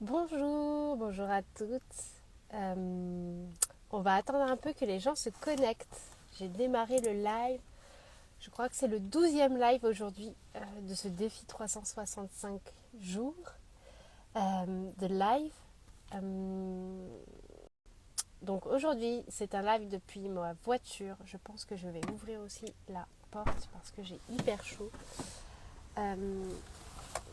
Bonjour, bonjour à toutes. On va attendre un peu que les gens se connectent. J'ai démarré le live. Je crois que c'est le 12e live aujourd'hui de ce défi 365 jours de live. Euh, donc aujourd'hui, c'est un live depuis ma voiture. Je pense que je vais ouvrir aussi la porte parce que j'ai hyper chaud. Euh,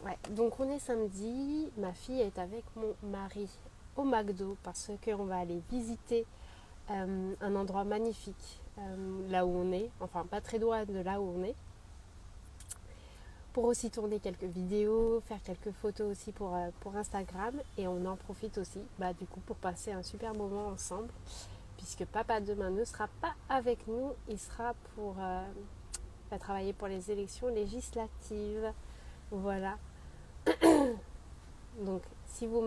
Ouais, donc on est samedi, ma fille est avec mon mari au McDo parce qu'on va aller visiter un endroit magnifique là où on est, enfin pas très loin de là où on est, pour aussi tourner quelques vidéos, faire quelques photos aussi pour Instagram et on en profite aussi du coup pour passer un super moment ensemble puisque papa demain ne sera pas avec nous, il sera pour travailler pour les élections législatives. Voilà. Donc, si vous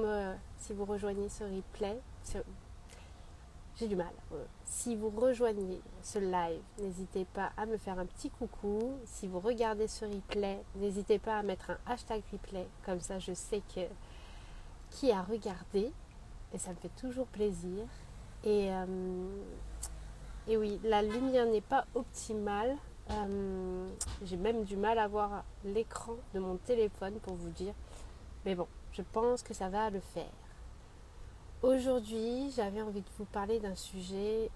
rejoignez ce replay, j'ai du mal. Si vous rejoignez ce live, n'hésitez pas à me faire un petit coucou. Si vous regardez ce replay, n'hésitez pas à mettre un hashtag replay. Comme ça, je sais qui a regardé. Et ça me fait toujours plaisir. Et, euh, et oui, la lumière n'est pas optimale. J'ai même du mal à voir l'écran de mon téléphone pour vous dire. Mais bon, je pense que ça va le faire. Aujourd'hui, j'avais envie de vous parler d'un sujet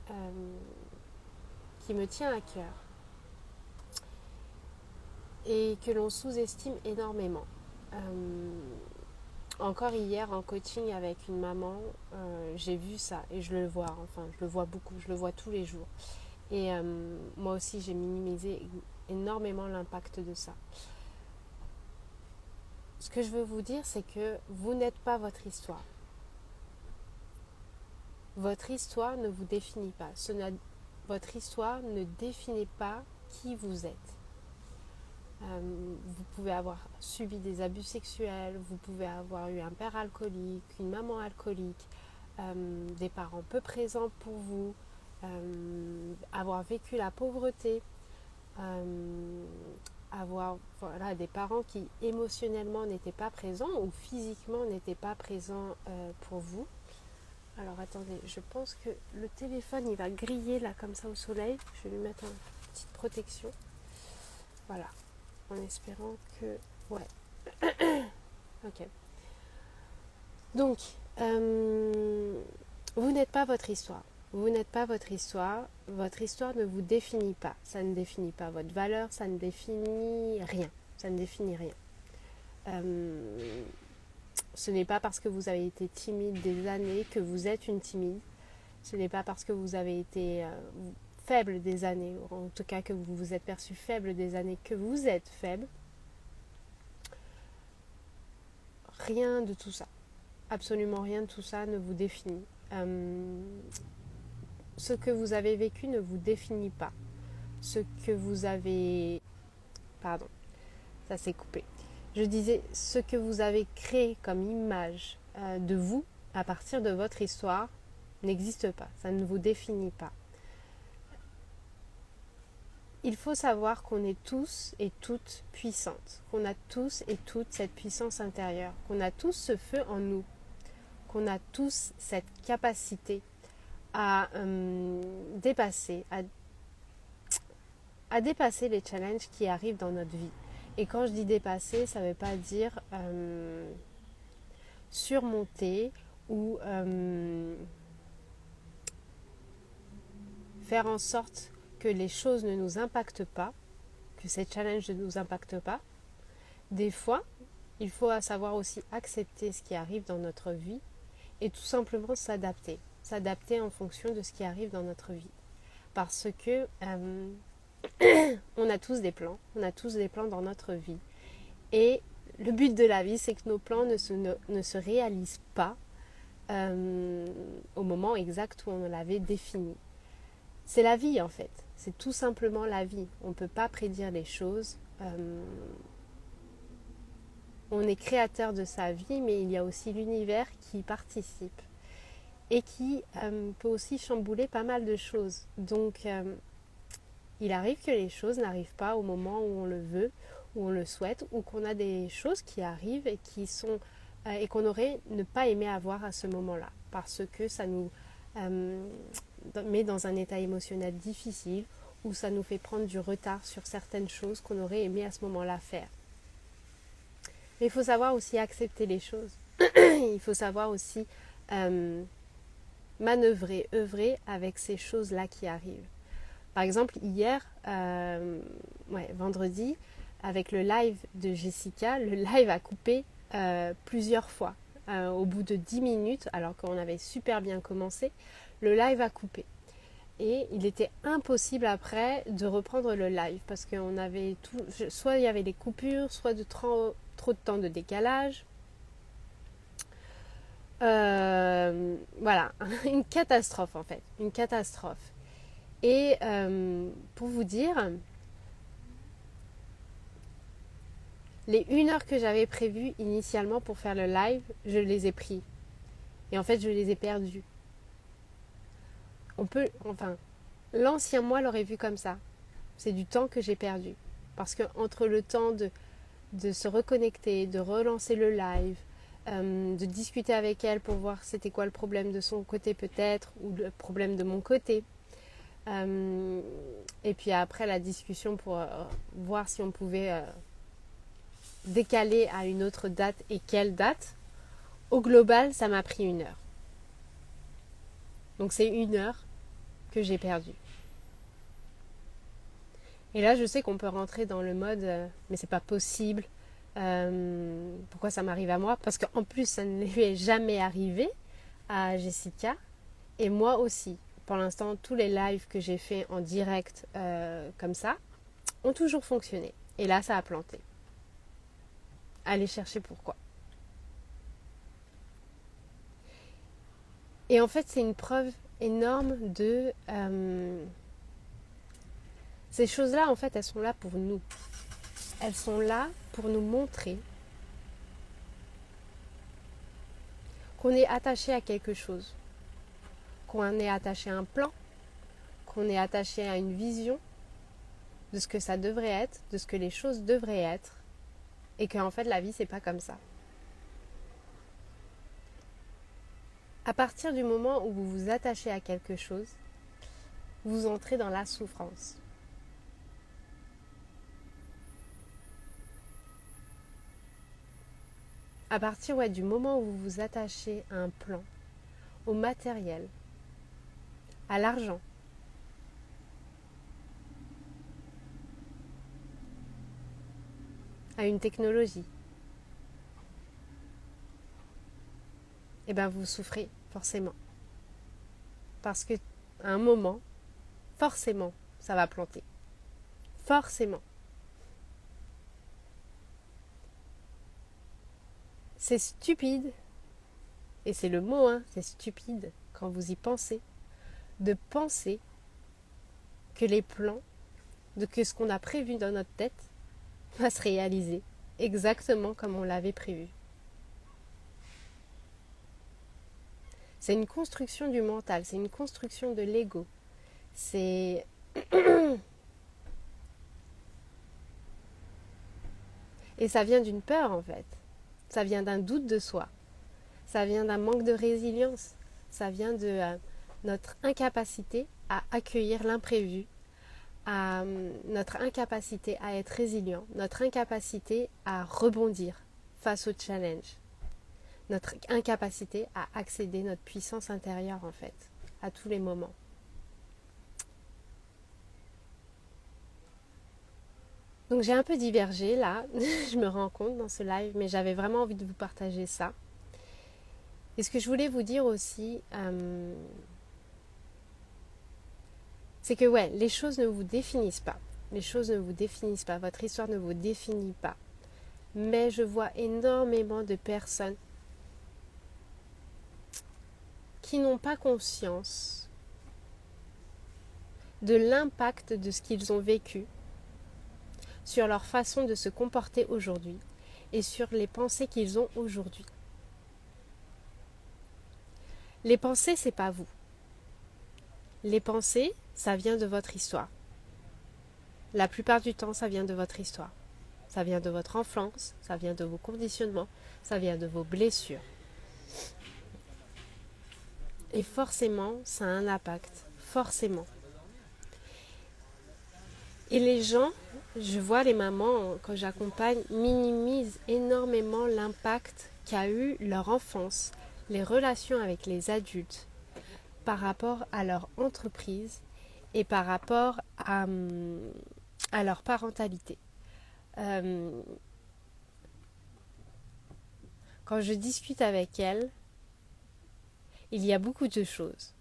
qui me tient à cœur et que l'on sous-estime énormément. Euh, Encore hier en coaching avec une maman, j'ai vu ça et je le vois, enfin je le vois beaucoup, je le vois tous les jours. Et moi aussi j'ai minimisé énormément l'impact de ça. Ce que je veux vous dire, c'est que vous n'êtes pas votre histoire. Votre histoire ne vous définit pas. Votre histoire ne définit pas qui vous êtes. Vous pouvez avoir subi des abus sexuels, vous pouvez avoir eu un père alcoolique, une maman alcoolique, des parents peu présents pour vous, avoir vécu la pauvreté, avoir des parents qui émotionnellement n'étaient pas présents ou physiquement n'étaient pas présents pour vous. Alors attendez, je pense que le téléphone il va griller là comme ça au soleil. Je vais lui mettre une petite protection. Voilà, en espérant que... Ouais, ok. Donc, vous n'êtes pas votre histoire. Vous n'êtes pas votre histoire. Votre histoire ne vous définit pas. Ça ne définit pas votre valeur. Ça ne définit rien. Ça ne définit rien. Euh, Ce n'est pas parce que vous avez été timide des années que vous êtes une timide. Ce n'est pas parce que vous avez été faible des années, ou en tout cas que vous vous êtes perçu faible des années, que vous êtes faible. Rien de tout ça. Absolument rien de tout ça ne vous définit. Ce que vous avez vécu ne vous définit pas. Ce que vous avez... Pardon, ça s'est coupé. Je disais, ce que vous avez créé comme image de vous à partir de votre histoire n'existe pas. Ça ne vous définit pas. Il faut savoir qu'on est tous et toutes puissantes, qu'on a tous et toutes cette puissance intérieure, qu'on a tous ce feu en nous, qu'on a tous cette capacité à dépasser, à dépasser les challenges qui arrivent dans notre vie. Et quand je dis dépasser, ça ne veut pas dire surmonter ou faire en sorte que les choses ne nous impactent pas, que ces challenges ne nous impactent pas. Des fois, il faut savoir aussi accepter ce qui arrive dans notre vie et tout simplement s'adapter. S'adapter en fonction de ce qui arrive dans notre vie. Parce que on a tous des plans, on a tous des plans dans notre vie. Et le but de la vie, c'est que nos plans ne se réalisent pas au moment exact où on l'avait défini. C'est la vie en fait, c'est tout simplement la vie. On ne peut pas prédire les choses. On est créateur de sa vie, mais il y a aussi l'univers qui participe et qui peut aussi chambouler pas mal de choses. Donc, il arrive que les choses n'arrivent pas au moment où on le veut, où on le souhaite, ou qu'on a des choses qui arrivent et qui sont et qu'on aurait ne pas aimé avoir à ce moment-là, parce que ça nous met dans un état émotionnel difficile, ou ça nous fait prendre du retard sur certaines choses qu'on aurait aimé à ce moment-là faire. Mais il faut savoir aussi accepter les choses. Il faut savoir aussi manœuvrer, œuvrer avec ces choses-là qui arrivent. Par exemple, hier, vendredi, avec le live de Jessica, le live a coupé plusieurs fois. Au bout de 10 minutes, alors qu'on avait super bien commencé, le live a coupé. Et il était impossible après de reprendre le live parce qu'on avait soit il y avait des coupures, soit trop de temps de décalage. Voilà, une catastrophe en fait, une catastrophe. Et pour vous dire, les 1 heure que j'avais prévues initialement pour faire le live, je les ai pris. Et en fait, je les ai perdus. L'ancien moi l'aurait vu comme ça. C'est du temps que j'ai perdu. Parce que entre le temps de se reconnecter, de relancer le live, de discuter avec elle pour voir c'était quoi le problème de son côté peut-être, ou le problème de mon côté. Et puis après la discussion pour voir si on pouvait décaler à une autre date et quelle date. Au global, ça m'a pris 1 heure. Donc c'est 1 heure que j'ai perdue. Et là, je sais qu'on peut rentrer dans le mode mais c'est pas possible. Pourquoi ça m'arrive à moi? Parce qu'en plus, ça ne lui est jamais arrivé à Jessica et moi aussi. Pour l'instant, tous les lives que j'ai fait en direct comme ça ont toujours fonctionné. Et là, ça a planté. Allez chercher pourquoi. Et en fait, c'est une preuve énorme de... ces choses-là, en fait, elles sont là pour nous. Elles sont là pour nous montrer qu'on est attaché à quelque chose, qu'on est attaché à un plan, qu'on est attaché à une vision de ce que ça devrait être, de ce que les choses devraient être, et qu'en fait la vie c'est pas comme ça. À partir du moment où vous vous attachez à quelque chose, vous entrez dans la souffrance. À partir du moment où vous vous attachez à un plan, au matériel, à l'argent, à une technologie, eh bien vous souffrez forcément. Parce qu'à un moment, forcément, ça va planter. Forcément. C'est stupide, et c'est le mot, c'est stupide quand vous y pensez, de penser que les plans, que ce qu'on a prévu dans notre tête va se réaliser exactement comme on l'avait prévu. C'est une construction du mental, c'est une construction de l'ego. C'est... Et ça vient d'une peur en fait. Ça vient d'un doute de soi. Ça vient d'un manque de résilience. Ça vient de notre incapacité à accueillir l'imprévu, à notre incapacité à être résilient, notre incapacité à rebondir face au challenge, notre incapacité à accéder notre puissance intérieure en fait, à tous les moments. Donc j'ai un peu divergé là, je me rends compte dans ce live, mais j'avais vraiment envie de vous partager ça. Et ce que je voulais vous dire aussi, c'est que les choses ne vous définissent pas. Les choses ne vous définissent pas, votre histoire ne vous définit pas. Mais je vois énormément de personnes qui n'ont pas conscience de l'impact de ce qu'ils ont vécu sur leur façon de se comporter aujourd'hui et sur les pensées qu'ils ont aujourd'hui. Les pensées, c'est pas vous. Les pensées, ça vient de votre histoire. La plupart du temps, ça vient de votre histoire. ça vient de votre enfance, ça vient de vos conditionnements, ça vient de vos blessures. Et forcément, ça a un impact, forcément. Et les gens, je vois les mamans, quand j'accompagne, minimisent énormément l'impact qu'a eu leur enfance, les relations avec les adultes, par rapport à leur entreprise et par rapport à leur parentalité. Quand je discute avec elles, il y a beaucoup de choses.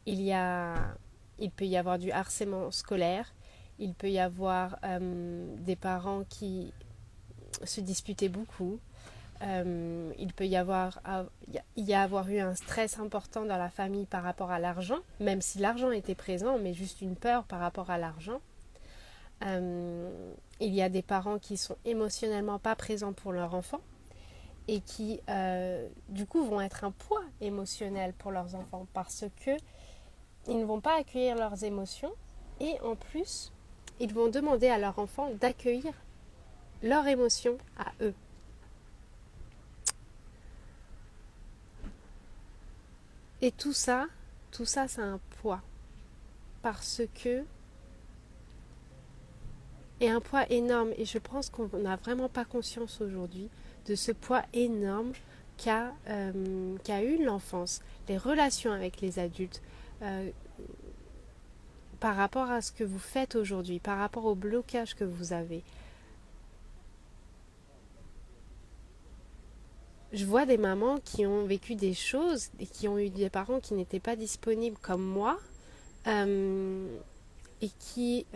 Il peut y avoir du harcèlement scolaire, il peut y avoir des parents qui se disputaient beaucoup, il peut y avoir eu un stress important dans la famille par rapport à l'argent, même si l'argent était présent, mais juste une peur par rapport à l'argent. Il y a des parents qui sont émotionnellement pas présents pour leur enfant et qui du coup vont être un poids émotionnel pour leurs enfants parce que ils ne vont pas accueillir leurs émotions et en plus ils vont demander à leur enfant d'accueillir leurs émotions à eux. Et tout ça c'est un poids parce que et un poids énorme et je pense qu'on n'a vraiment pas conscience aujourd'hui de ce poids énorme qu'a eu l'enfance, les relations avec les adultes, par rapport à ce que vous faites aujourd'hui, par rapport au blocage que vous avez. Je vois des mamans qui ont vécu des choses et qui ont eu des parents qui n'étaient pas disponibles comme moi et qui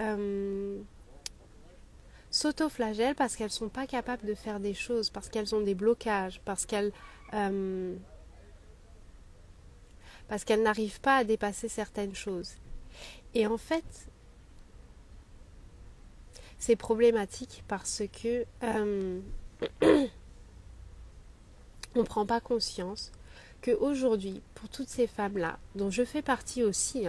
s'auto-flagellent parce qu'elles ne sont pas capables de faire des choses, parce qu'elles ont des blocages, parce qu'elles n'arrivent pas à dépasser certaines choses. Et en fait, c'est problématique parce que on ne prend pas conscience qu'aujourd'hui, pour toutes ces femmes-là, dont je fais partie aussi,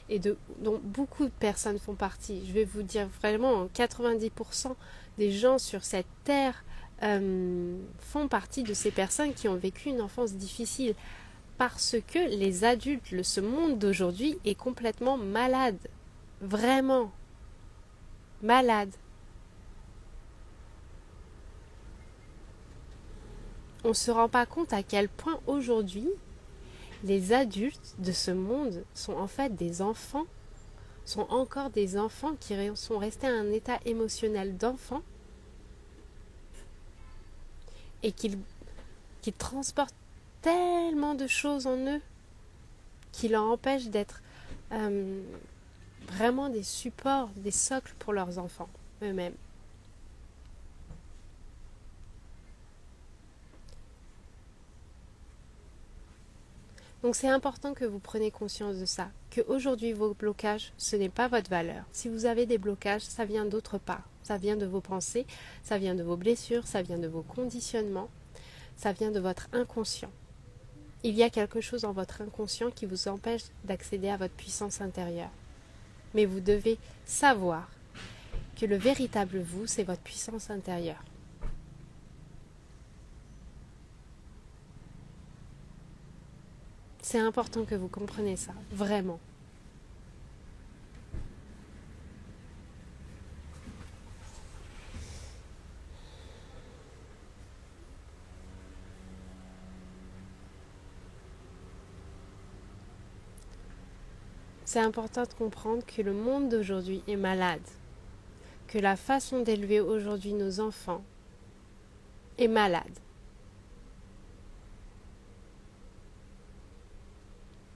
et dont beaucoup de personnes font partie, je vais vous dire vraiment 90% des gens sur cette terre font partie de ces personnes qui ont vécu une enfance difficile parce que les adultes, ce monde d'aujourd'hui est complètement malade, vraiment malade. On ne se rend pas compte à quel point aujourd'hui les adultes de ce monde sont en fait des enfants, sont encore des enfants qui sont restés à un état émotionnel d'enfant et qu'ils transportent tellement de choses en eux qui leur empêchent d'être vraiment des supports, des socles pour leurs enfants eux-mêmes. Donc c'est important que vous preniez conscience de ça, qu'aujourd'hui vos blocages, ce n'est pas votre valeur. Si vous avez des blocages, ça vient d'autre part. Ça vient de vos pensées, ça vient de vos blessures, ça vient de vos conditionnements, ça vient de votre inconscient. Il y a quelque chose dans votre inconscient qui vous empêche d'accéder à votre puissance intérieure. Mais vous devez savoir que le véritable vous, c'est votre puissance intérieure. C'est important que vous compreniez ça, vraiment. C'est important de comprendre que le monde d'aujourd'hui est malade, que la façon d'élever aujourd'hui nos enfants est malade.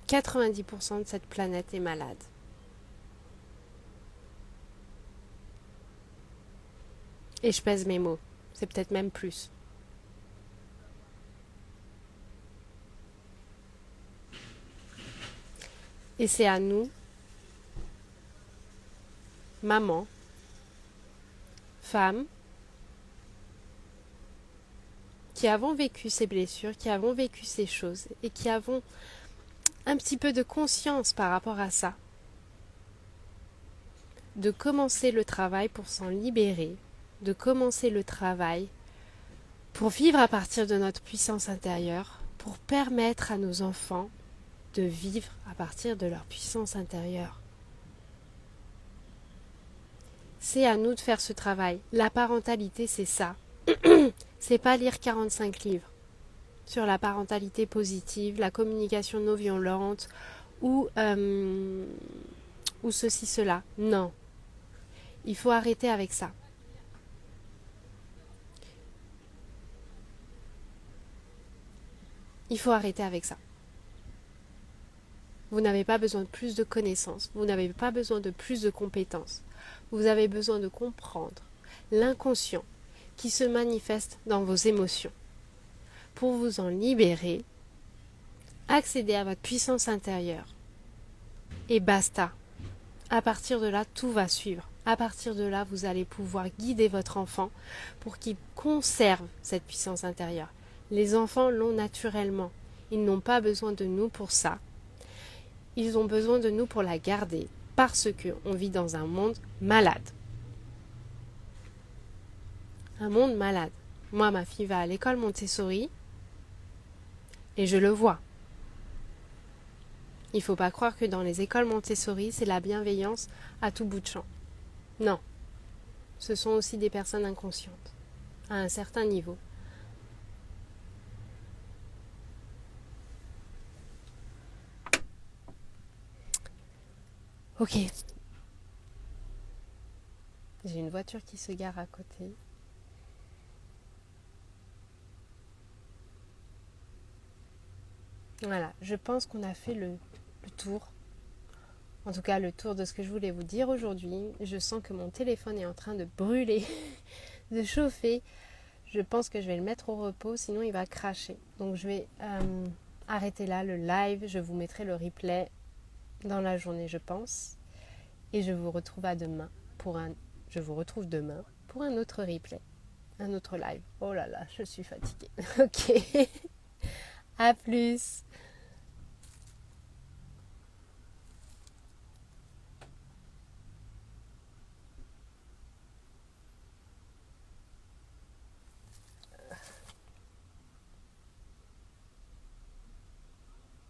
90% de cette planète est malade. Et je pèse mes mots, c'est peut-être même plus. Et c'est à nous, maman, femmes, qui avons vécu ces blessures, qui avons vécu ces choses et qui avons un petit peu de conscience par rapport à ça, de commencer le travail pour s'en libérer de commencer le travail pour vivre à partir de notre puissance intérieure, pour permettre à nos enfants de vivre à partir de leur puissance intérieure. C'est à nous de faire ce travail. La parentalité, c'est ça. C'est pas lire 45 livres sur la parentalité positive, la communication non violente ou ceci, cela. Non. Il faut arrêter avec ça. Il faut arrêter avec ça. Vous n'avez pas besoin de plus de connaissances, vous n'avez pas besoin de plus de compétences. Vous avez besoin de comprendre l'inconscient qui se manifeste dans vos émotions. Pour vous en libérer, accédez à votre puissance intérieure. Et basta. À partir de là, tout va suivre. À partir de là, vous allez pouvoir guider votre enfant pour qu'il conserve cette puissance intérieure. Les enfants l'ont naturellement. Ils n'ont pas besoin de nous pour ça. Ils ont besoin de nous pour la garder parce qu'on vit dans un monde malade. Un monde malade. Moi, ma fille va à l'école Montessori et je le vois. Il ne faut pas croire que dans les écoles Montessori, c'est la bienveillance à tout bout de champ. Non. Ce sont aussi des personnes inconscientes, à un certain niveau. Ok. J'ai une voiture qui se gare à côté. Voilà, je pense qu'on a fait le tour. En tout cas, le tour de ce que je voulais vous dire aujourd'hui. Je sens que mon téléphone est en train de brûler, de chauffer. Je pense que je vais le mettre au repos, sinon il va cracher. Donc je vais arrêter là le live. Je vous mettrai le replay dans la journée, je pense. Et je vous retrouve demain pour un autre replay, un autre live. Oh là là, je suis fatiguée. Ok. À plus.